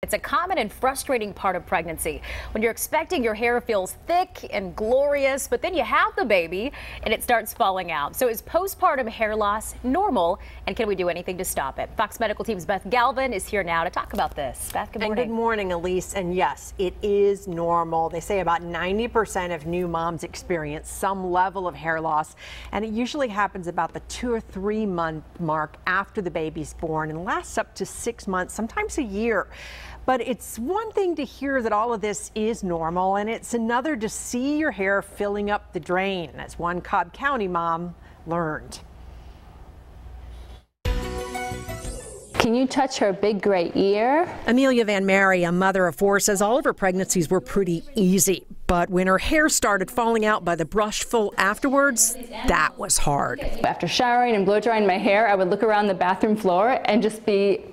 It's a common and frustrating part of pregnancy. When you're expecting, your hair feels thick and glorious, but then you have the baby and it starts falling out. So is postpartum hair loss normal, and can we do anything to stop it? Fox Medical Team's Beth Galvin is here now to talk about this. Beth, good morning. And good morning, Elise. And yes, it is normal. They say about 90% of new moms experience some level of hair loss, and it usually happens about the 2 or 3 month mark after the baby's born and lasts up to 6 months, sometimes a year. But it's one thing to hear that all of this is normal, and it's another to see your hair filling up the drain, as one Cobb County mom learned. Can you touch her big gray ear? Amelia Van-Mary, a mother of 4, says all of her pregnancies were pretty easy. But when her hair started falling out by the brushful afterwards, that was hard. After showering and blow drying my hair, I would look around the bathroom floor and just be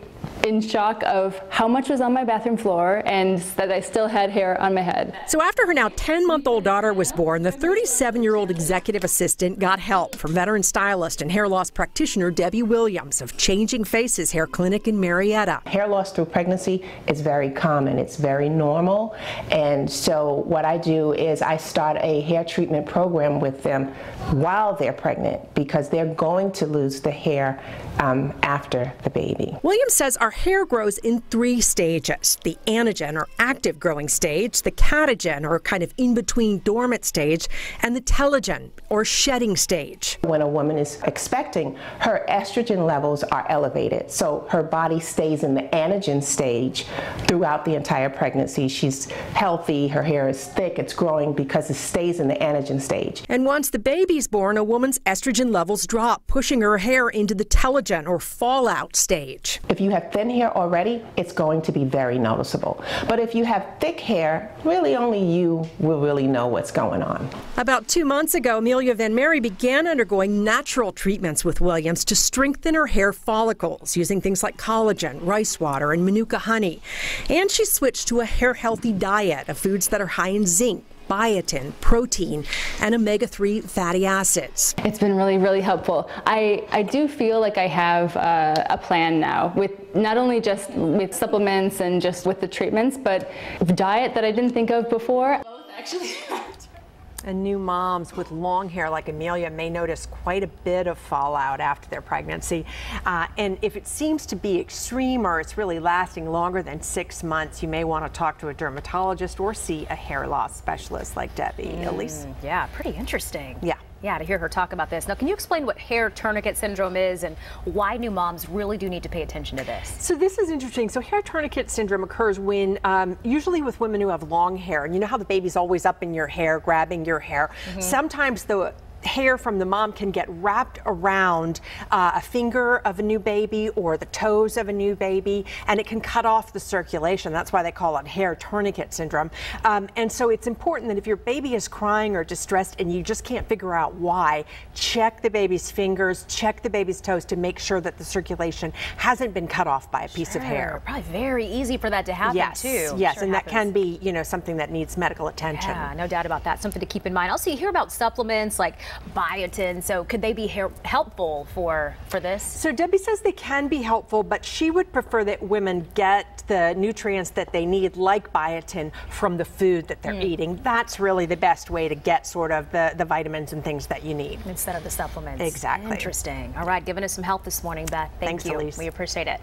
in shock of how much was on my bathroom floor and that I still had hair on my head. So after her now 10-month-old daughter was born, the 37-year-old executive assistant got help from veteran stylist and hair loss practitioner Debbie Williams of Changing Faces Hair Clinic in Marietta. Hair loss through pregnancy is very common. It's very normal. And so what I do is I start a hair treatment program with them while they're pregnant, because they're going to lose the hair after the baby. Williams says our hair grows in 3 stages: the anagen or active growing stage, the catagen or kind of in between dormant stage, and the telogen or shedding stage. When a woman is expecting, her estrogen levels are elevated, so her body stays in the anagen stage throughout the entire pregnancy. She's healthy, her hair is thick, it's growing because it stays in the anagen stage. And once the baby's born, a woman's estrogen levels drop, pushing her hair into the telogen or fallout stage. If you have thin hair already, it's going to be very noticeable. But if you have thick hair, really only you will really know what's going on. About 2 months ago, Amelia Van-Mary began undergoing natural treatments with Williams to strengthen her hair follicles, using things like collagen, rice water, and manuka honey. And she switched to a hair-healthy diet of foods that are high in zinc, biotin, protein, and omega-3 fatty acids. It's been really, really helpful. I do feel like I have a plan now, with not only just with supplements and just with the treatments, but diet that I didn't think of before. Both actually. And new moms with long hair like Amelia may notice quite a bit of fallout after their pregnancy. And if it seems to be extreme or it's really lasting longer than 6 months, you may want to talk to a dermatologist or see a hair loss specialist like Debbie. Elise? Yeah, pretty interesting. Yeah, to hear her talk about this. Now, can you explain what hair tourniquet syndrome is and why new moms really do need to pay attention to this? So this is interesting. So hair tourniquet syndrome occurs when, usually with women who have long hair, and you know how the baby's always up in your hair, grabbing your hair. Sometimes the hair from the mom can get wrapped around a finger of a new baby or the toes of a new baby, and it can cut off the circulation. That's why they call it hair tourniquet syndrome. And so it's important that if your baby is crying or distressed and you just can't figure out why, check the baby's fingers, check the baby's toes to make sure that the circulation hasn't been cut off by a piece of hair. Probably very easy for that to happen too. Yes, and that can be, you know, something that needs medical attention. Yeah, no doubt about that. Something to keep in mind. Also, you hear about supplements like biotin, so could they be helpful for this? So Debbie says they can be helpful, but she would prefer that women get the nutrients that they need, like biotin, from the food that they're eating. That's really the best way to get sort of the vitamins and things that you need. Instead of the supplements. Exactly. Interesting. All right, giving us some help this morning, Beth. Thank you. Elise. We appreciate it.